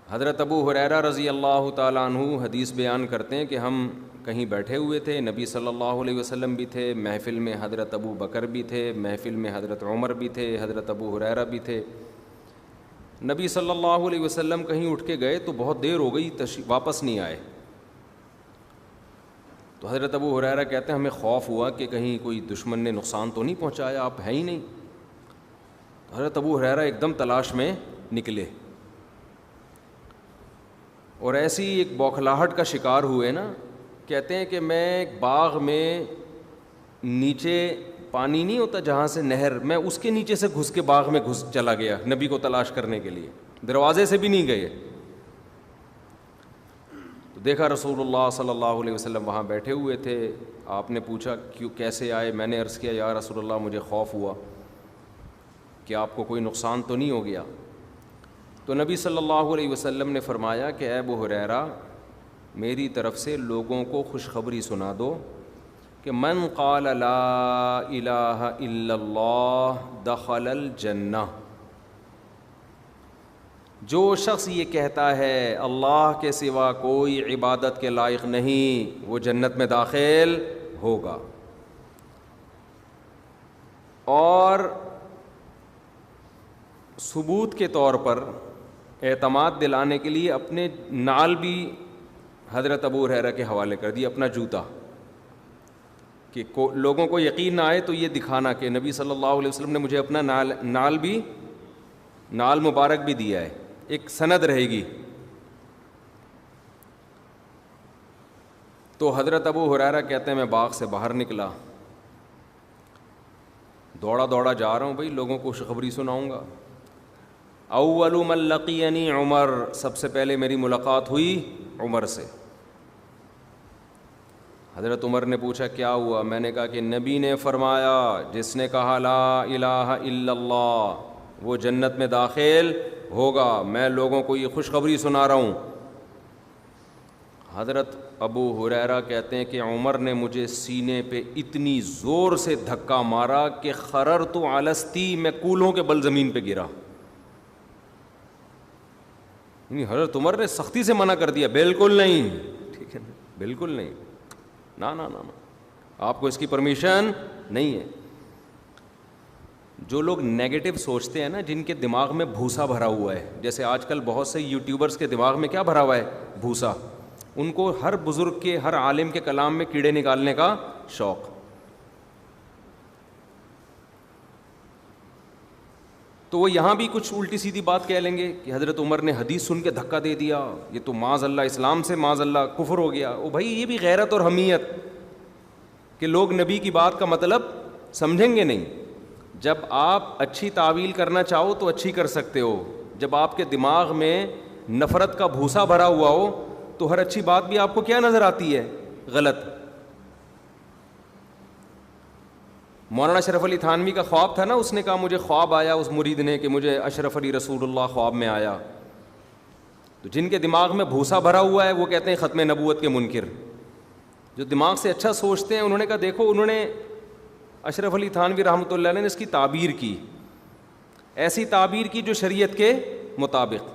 حضرت ابو ہریرہ رضی اللہ تعالیٰ عنہ حدیث بیان کرتے ہیں کہ ہم کہیں بیٹھے ہوئے تھے، نبی صلی اللہ علیہ وسلم بھی تھے، محفل میں حضرت ابو بکر بھی تھے، محفل میں حضرت عمر بھی تھے، حضرت ابو ہریرہ بھی تھے۔ نبی صلی اللہ علیہ وسلم کہیں اٹھ کے گئے تو بہت دیر ہو گئی، واپس نہیں آئے۔ تو حضرت ابو ہریرہ کہتے ہیں ہمیں خوف ہوا کہ کہیں کوئی دشمن نے نقصان تو نہیں پہنچایا، آپ ہیں ہی نہیں۔ تو حضرت ابو ہریرہ ایک دم تلاش میں نکلے اور ایسی ایک بوکھلاہٹ کا شکار ہوئے نا، کہتے ہیں کہ میں ایک باغ میں نیچے پانی نہیں ہوتا جہاں سے نہر، میں اس کے نیچے سے گھس کے باغ میں گھس چلا گیا نبی کو تلاش کرنے کے لیے، دروازے سے بھی نہیں گئے۔ تو دیکھا رسول اللہ صلی اللہ علیہ وسلم وہاں بیٹھے ہوئے تھے۔ آپ نے پوچھا کیوں کیسے آئے؟ میں نے عرض کیا یا رسول اللہ مجھے خوف ہوا کہ آپ کو کوئی نقصان تو نہیں ہو گیا۔ تو نبی صلی اللہ علیہ وسلم نے فرمایا کہ اے ابو ہریرہ میری طرف سے لوگوں کو خوشخبری سنا دو کہ من قال لا الہ الا اللہ دخل الجنہ، جو شخص یہ کہتا ہے اللہ کے سوا کوئی عبادت کے لائق نہیں وہ جنت میں داخل ہوگا۔ اور ثبوت کے طور پر اعتماد دلانے کے لیے اپنے نال بھی حضرت ابو ہریرہ کے حوالے کر دی، اپنا جوتا، کہ لوگوں کو یقین نہ آئے تو یہ دکھانا کہ نبی صلی اللہ علیہ وسلم نے مجھے اپنا نال مبارک بھی دیا ہے، ایک سند رہے گی۔ تو حضرت ابو ہریرہ کہتے ہیں میں باغ سے باہر نکلا، دوڑا دوڑا جا رہا ہوں، بھائی لوگوں کو خوشخبری سناؤں گا۔ اول من لقینی عمر، سب سے پہلے میری ملاقات ہوئی عمر سے۔ حضرت عمر نے پوچھا کیا ہوا؟ میں نے کہا کہ نبی نے فرمایا جس نے کہا لا الہ الا اللہ وہ جنت میں داخل ہوگا، میں لوگوں کو یہ خوشخبری سنا رہا ہوں۔ حضرت ابو ہریرہ کہتے ہیں کہ عمر نے مجھے سینے پہ اتنی زور سے دھکا مارا کہ خررت علستی، میں کولوں کے بل زمین پہ گرا۔ حضرت عمر نے سختی سے منع کر دیا، بالکل نہیں، ٹھیک ہے نا، بالکل نہیں، نا نا نا نا، آپ کو اس کی پرمیشن نہیں ہے۔ جو لوگ نیگیٹو سوچتے ہیں نا، جن کے دماغ میں بھوسا بھرا ہوا ہے، جیسے آج کل بہت سے یوٹیوبرز کے دماغ میں کیا بھرا ہوا ہے؟ بھوسا۔ ان کو ہر بزرگ کے، ہر عالم کے کلام میں کیڑے نکالنے کا شوق۔ تو وہ یہاں بھی کچھ الٹی سیدھی بات کہہ لیں گے کہ حضرت عمر نے حدیث سن کے دھکا دے دیا، یہ تو معاذ اللہ اسلام سے معاذ اللہ کفر ہو گیا۔ او بھائی یہ بھی غیرت اور حمیت کہ لوگ نبی کی بات کا مطلب سمجھیں گے نہیں۔ جب آپ اچھی تعویل کرنا چاہو تو اچھی کر سکتے ہو، جب آپ کے دماغ میں نفرت کا بھوسا بھرا ہوا ہو تو ہر اچھی بات بھی آپ کو کیا نظر آتی ہے؟ غلط۔ مولانا اشرف علی تھانوی کا خواب تھا نا، اس نے کہا مجھے خواب آیا، اس مرید نے، کہ مجھے اشرف علی رسول اللہ خواب میں آیا۔ تو جن کے دماغ میں بھوسا بھرا ہوا ہے وہ کہتے ہیں ختم نبوت کے منکر۔ جو دماغ سے اچھا سوچتے ہیں انہوں نے کہا دیکھو، انہوں نے اشرف علی تھانوی رحمۃ اللہ علیہ نے اس کی تعبیر کی، ایسی تعبیر کی جو شریعت کے مطابق،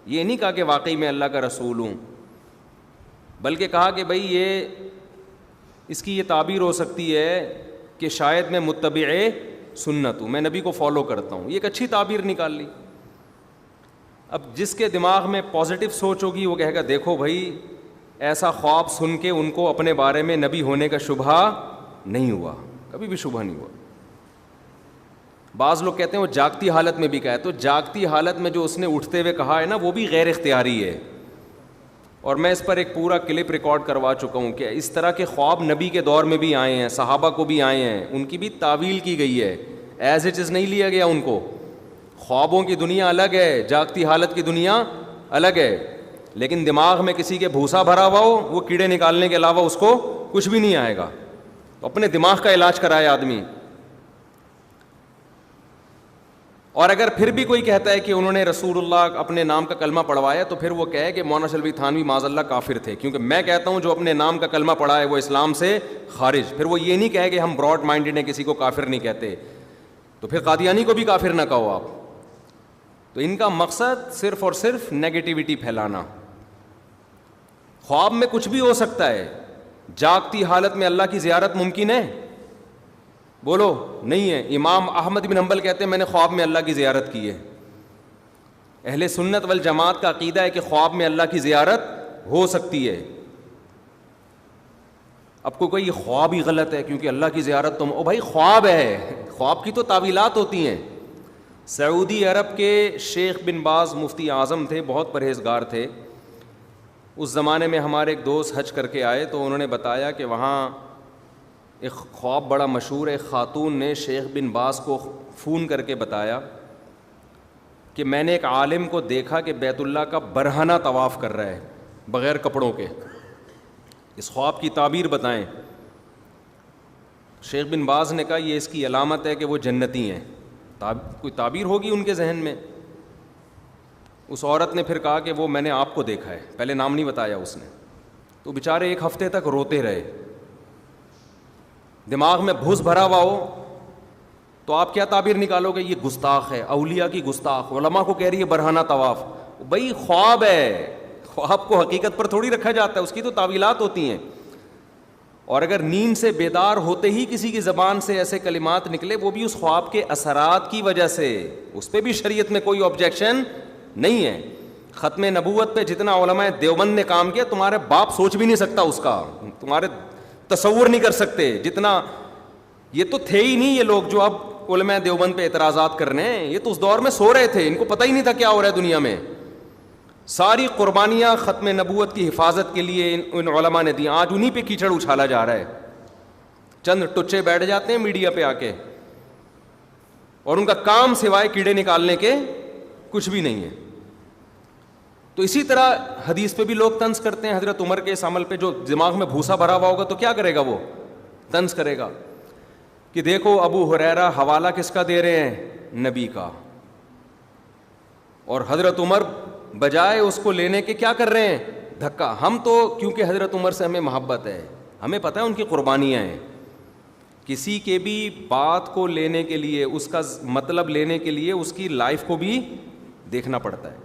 یہ نہیں کہا کہ واقعی میں اللہ کا رسول ہوں، بلکہ کہا کہ بھئی یہ اس کی یہ تعبیر ہو سکتی ہے کہ شاید میں متبع سنت ہوں، میں نبی کو فالو کرتا ہوں۔ یہ ایک اچھی تعبیر نکال لی۔ اب جس کے دماغ میں پازیٹیو سوچ ہوگی وہ کہے گا دیکھو بھائی ایسا خواب سن کے ان کو اپنے بارے میں نبی ہونے کا شبہ نہیں ہوا، کبھی بھی شبہ نہیں ہوا۔ بعض لوگ کہتے ہیں وہ جاگتی حالت میں بھی کہا ہے، تو جاگتی حالت میں جو اس نے اٹھتے ہوئے کہا ہے نا وہ بھی غیر اختیاری ہے، اور میں اس پر ایک پورا کلپ ریکارڈ کروا چکا ہوں کہ اس طرح کے خواب نبی کے دور میں بھی آئے ہیں، صحابہ کو بھی آئے ہیں، ان کی بھی تعویل کی گئی ہے، ایز اٹ از نہیں لیا گیا ان کو۔ خوابوں کی دنیا الگ ہے، جاگتی حالت کی دنیا الگ ہے، لیکن دماغ میں کسی کے بھوسا بھرا ہوا ہو وہ کیڑے نکالنے کے علاوہ اس کو کچھ بھی نہیں آئے گا۔ تو اپنے دماغ کا علاج کرائے آدمی۔ اور اگر پھر بھی کوئی کہتا ہے کہ انہوں نے رسول اللہ اپنے نام کا کلمہ پڑھوایا تو پھر وہ کہے کہ مولانا شلبی تھانوی معاذ اللہ کافر تھے، کیونکہ میں کہتا ہوں جو اپنے نام کا کلمہ پڑھا ہے وہ اسلام سے خارج۔ پھر وہ یہ نہیں کہے کہ ہم براڈ مائنڈڈ ہیں، کسی کو کافر نہیں کہتے، تو پھر قادیانی کو بھی کافر نہ کہو آپ۔ تو ان کا مقصد صرف اور صرف نیگیٹیوٹی پھیلانا. خواب میں کچھ بھی ہو سکتا ہے. جاگتی حالت میں اللہ کی زیارت ممکن ہے؟ بولو نہیں ہے. امام احمد بن حنبل کہتے ہیں میں نے خواب میں اللہ کی زیارت کی ہے. اہل سنت والجماعت کا عقیدہ ہے کہ خواب میں اللہ کی زیارت ہو سکتی ہے. اب کوئی یہ خواب ہی غلط ہے کیونکہ اللہ کی زیارت تو او بھائی خواب ہے, خواب کی تو تعویلات ہوتی ہیں. سعودی عرب کے شیخ بن باز مفتی اعظم تھے, بہت پرہیزگار تھے. اس زمانے میں ہمارے ایک دوست حج کر کے آئے تو انہوں نے بتایا کہ وہاں ایک خواب بڑا مشہور ہے. خاتون نے شیخ بن باز کو فون کر کے بتایا کہ میں نے ایک عالم کو دیکھا کہ بیت اللہ کا برہنہ طواف کر رہا ہے بغیر کپڑوں کے, اس خواب کی تعبیر بتائیں. شیخ بن باز نے کہا یہ اس کی علامت ہے کہ وہ جنتی ہیں. کوئی تعبیر ہوگی ان کے ذہن میں. اس عورت نے پھر کہا کہ وہ میں نے آپ کو دیکھا ہے, پہلے نام نہیں بتایا اس نے. تو بیچارے ایک ہفتے تک روتے رہے. دماغ میں بھوس بھرا ہوا ہو تو آپ کیا تعبیر نکالو گے؟ یہ گستاخ ہے, اولیاء کی گستاخ, علماء کو کہہ رہی ہے برہنہ طواف. بھائی خواب ہے, خواب کو حقیقت پر تھوڑی رکھا جاتا ہے, اس کی تو تعویلات ہوتی ہیں. اور اگر نیند سے بیدار ہوتے ہی کسی کی زبان سے ایسے کلمات نکلے, وہ بھی اس خواب کے اثرات کی وجہ سے, اس پہ بھی شریعت میں کوئی آبجیکشن نہیں ہے. ختم نبوت پہ جتنا علماء دیوبند نے کام کیا تمہارے باپ سوچ بھی نہیں سکتا, اس کا تمہارے تصور نہیں کر سکتے جتنا. یہ تو تھے ہی نہیں یہ لوگ جو اب علماء دیوبند پہ اعتراضات کر رہے ہیں, یہ تو اس دور میں سو رہے تھے, ان کو پتہ ہی نہیں تھا کیا ہو رہا ہے دنیا میں. ساری قربانیاں ختم نبوت کی حفاظت کے لیے ان علماء نے دی. آج انہی پہ کیچڑ اچھالا جا رہا ہے. چند ٹچے بیٹھ جاتے ہیں میڈیا پہ آ کے اور ان کا کام سوائے کیڑے نکالنے کے کچھ بھی نہیں ہے. تو اسی طرح حدیث پہ بھی لوگ طنز کرتے ہیں. حضرت عمر کے اس عمل پہ جو دماغ میں بھوسا بھرا ہوا ہوگا تو کیا کرے گا, وہ طنز کرے گا کہ دیکھو ابو ہریرہ حوالہ کس کا دے رہے ہیں, نبی کا, اور حضرت عمر بجائے اس کو لینے کے کیا کر رہے ہیں, دھکا. ہم تو کیونکہ حضرت عمر سے ہمیں محبت ہے, ہمیں پتہ ہے ان کی قربانیاں ہیں. کسی کے بھی بات کو لینے کے لیے, اس کا مطلب لینے کے لیے اس کی لائف کو بھی دیکھنا پڑتا ہے.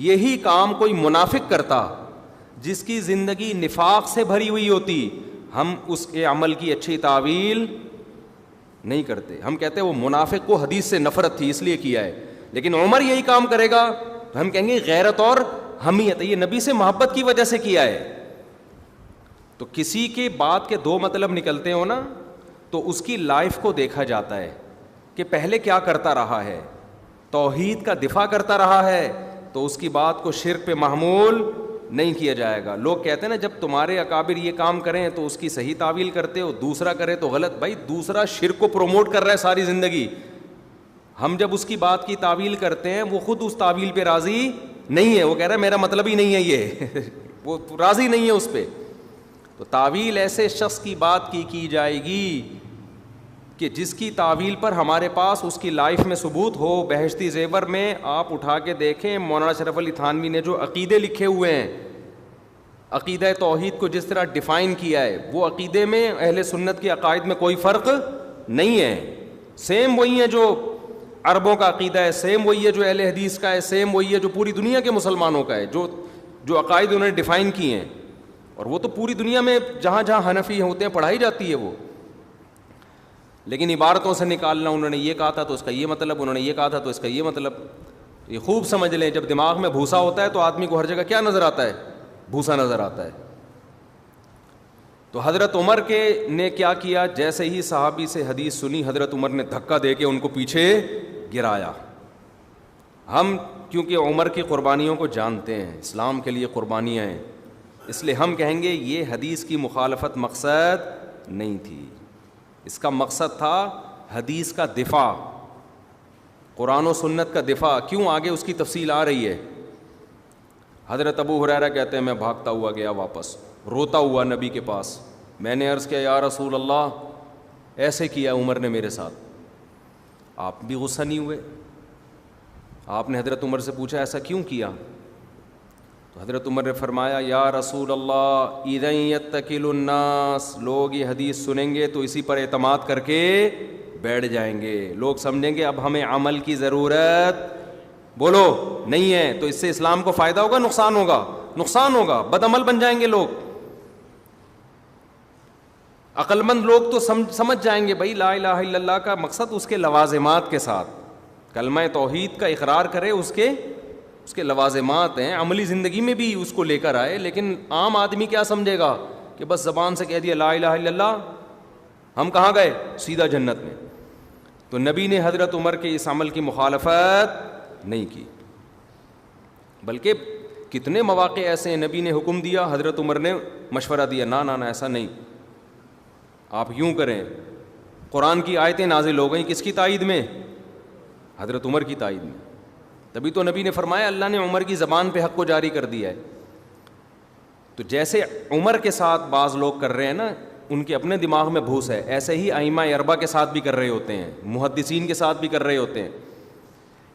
یہی کام کوئی منافق کرتا جس کی زندگی نفاق سے بھری ہوئی ہوتی, ہم اس کے عمل کی اچھی تعویل نہیں کرتے. ہم کہتے ہیں وہ منافق کو حدیث سے نفرت تھی اس لیے کیا ہے, لیکن عمر یہی کام کرے گا تو ہم کہیں گے غیرت اور حمیت, یہ نبی سے محبت کی وجہ سے کیا ہے. تو کسی کے بات کے دو مطلب نکلتے ہو نا, تو اس کی لائف کو دیکھا جاتا ہے کہ پہلے کیا کرتا رہا ہے. توحید کا دفاع کرتا رہا ہے تو اس کی بات کو شرک پہ محمول نہیں کیا جائے گا. لوگ کہتے ہیں نا جب تمہارے اکابر یہ کام کریں تو اس کی صحیح تعویل کرتے ہو, دوسرا کرے تو غلط. بھائی دوسرا شرک کو پروموٹ کر رہا ہے ساری زندگی, ہم جب اس کی بات کی تعویل کرتے ہیں وہ خود اس تعویل پہ راضی نہیں ہے, وہ کہہ رہا ہے میرا مطلب ہی نہیں ہے یہ وہ راضی نہیں ہے اس پہ. تو تعویل ایسے شخص کی بات کی جائے گی کہ جس کی تعویل پر ہمارے پاس اس کی لائف میں ثبوت ہو. بہشتی زیور میں آپ اٹھا کے دیکھیں مولانا اشرف علی تھانوی نے جو عقیدے لکھے ہوئے ہیں, عقیدہ توحید کو جس طرح ڈیفائن کیا ہے, وہ عقیدے میں اہل سنت کے عقائد میں کوئی فرق نہیں ہے. سیم وہی ہے جو عربوں کا عقیدہ ہے, سیم وہی ہے جو اہل حدیث کا ہے, سیم وہی ہے جو پوری دنیا کے مسلمانوں کا ہے. جو عقائد انہوں نے ڈیفائن کیے ہیں, اور وہ تو پوری دنیا میں جہاں جہاں حنفی ہوتے ہیں پڑھائی جاتی ہے وہ. لیکن عبارتوں سے نکالنا, انہوں نے یہ کہا تھا تو اس کا یہ مطلب, انہوں نے یہ کہا تھا تو اس کا یہ مطلب. یہ خوب سمجھ لیں, جب دماغ میں بھوسا ہوتا ہے تو آدمی کو ہر جگہ کیا نظر آتا ہے, بھوسا نظر آتا ہے. تو حضرت عمر نے کیا کیا, جیسے ہی صحابی سے حدیث سنی حضرت عمر نے دھکا دے کے ان کو پیچھے گرایا. ہم کیونکہ عمر کی قربانیوں کو جانتے ہیں, اسلام کے لیے قربانیاں ہیں, اس لیے ہم کہیں گے یہ حدیث کی مخالفت مقصد نہیں تھی. اس کا مقصد تھا حدیث کا دفاع, قرآن و سنت کا دفاع. کیوں آگے اس کی تفصیل آ رہی ہے. حضرت ابو ہریرہ کہتے ہیں میں بھاگتا ہوا گیا واپس, روتا ہوا نبی کے پاس. میں نے عرض کیا یا رسول اللہ ایسے کیا عمر نے میرے ساتھ. آپ بھی غصہ نہیں ہوئے؟ آپ نے حضرت عمر سے پوچھا ایسا کیوں کیا؟ تو حضرت عمر نے فرمایا یا رسول اللہ اذا یتکل الناس, لوگ یہ حدیث سنیں گے تو اسی پر اعتماد کر کے بیٹھ جائیں گے, لوگ سمجھیں گے اب ہمیں عمل کی ضرورت بولو نہیں ہے، تو اس سے اسلام کو فائدہ ہوگا نقصان ہوگا؟ نقصان ہوگا، بد عمل بن جائیں گے لوگ. عقل مند لوگ تو سمجھ جائیں گے بھائی لا الہ الا اللہ کا مقصد اس کے لوازمات کے ساتھ، کلمہ توحید کا اقرار کرے، اس کے لوازمات ہیں، عملی زندگی میں بھی اس کو لے کر آئے. لیکن عام آدمی کیا سمجھے گا کہ بس زبان سے کہہ دیا لا الہ الا اللہ، ہم کہاں گئے؟ سیدھا جنت میں. تو نبی نے حضرت عمر کے اس عمل کی مخالفت نہیں کی، بلکہ کتنے مواقع ایسے ہیں نبی نے حکم دیا، حضرت عمر نے مشورہ دیا نا نا نا ایسا نہیں، آپ یوں کریں. قرآن کی آیتیں نازل ہو گئیں کس کی تائید میں؟ حضرت عمر کی تائید میں. تبھی تو نبی نے فرمایا اللہ نے عمر کی زبان پہ حق کو جاری کر دیا ہے. تو جیسے عمر کے ساتھ بعض لوگ کر رہے ہیں نا، ان کے اپنے دماغ میں بھوس ہے، ایسے ہی ائمہ اربعہ کے ساتھ بھی کر رہے ہوتے ہیں، محدثین کے ساتھ بھی کر رہے ہوتے ہیں.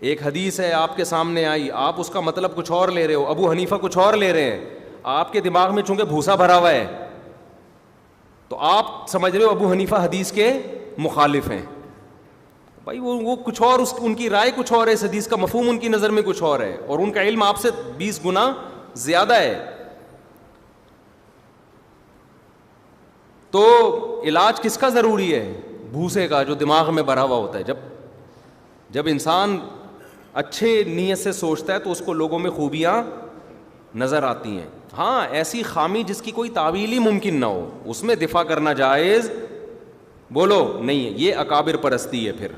ایک حدیث ہے آپ کے سامنے آئی، آپ اس کا مطلب کچھ اور لے رہے ہو، ابو حنیفہ کچھ اور لے رہے ہیں، آپ کے دماغ میں چونکہ بھوسا بھرا ہوا ہے تو آپ سمجھ رہے ہو ابو حنیفہ حدیث کے مخالف ہیں. بھائی وہ کچھ اور، ان کی رائے کچھ اور ہے، اس حدیث کا مفہوم ان کی نظر میں کچھ اور ہے، اور ان کا علم آپ سے 20 گنا زیادہ ہے. تو علاج کس کا ضروری ہے؟ بھوسے کا جو دماغ میں بھرا ہوا ہوتا ہے. جب انسان اچھے نیت سے سوچتا ہے تو اس کو لوگوں میں خوبیاں نظر آتی ہیں. ہاں ایسی خامی جس کی کوئی تعویل ہی ممکن نہ ہو، اس میں دفاع کرنا جائز بولو نہیں ہے، یہ اکابر پرستی ہے. پھر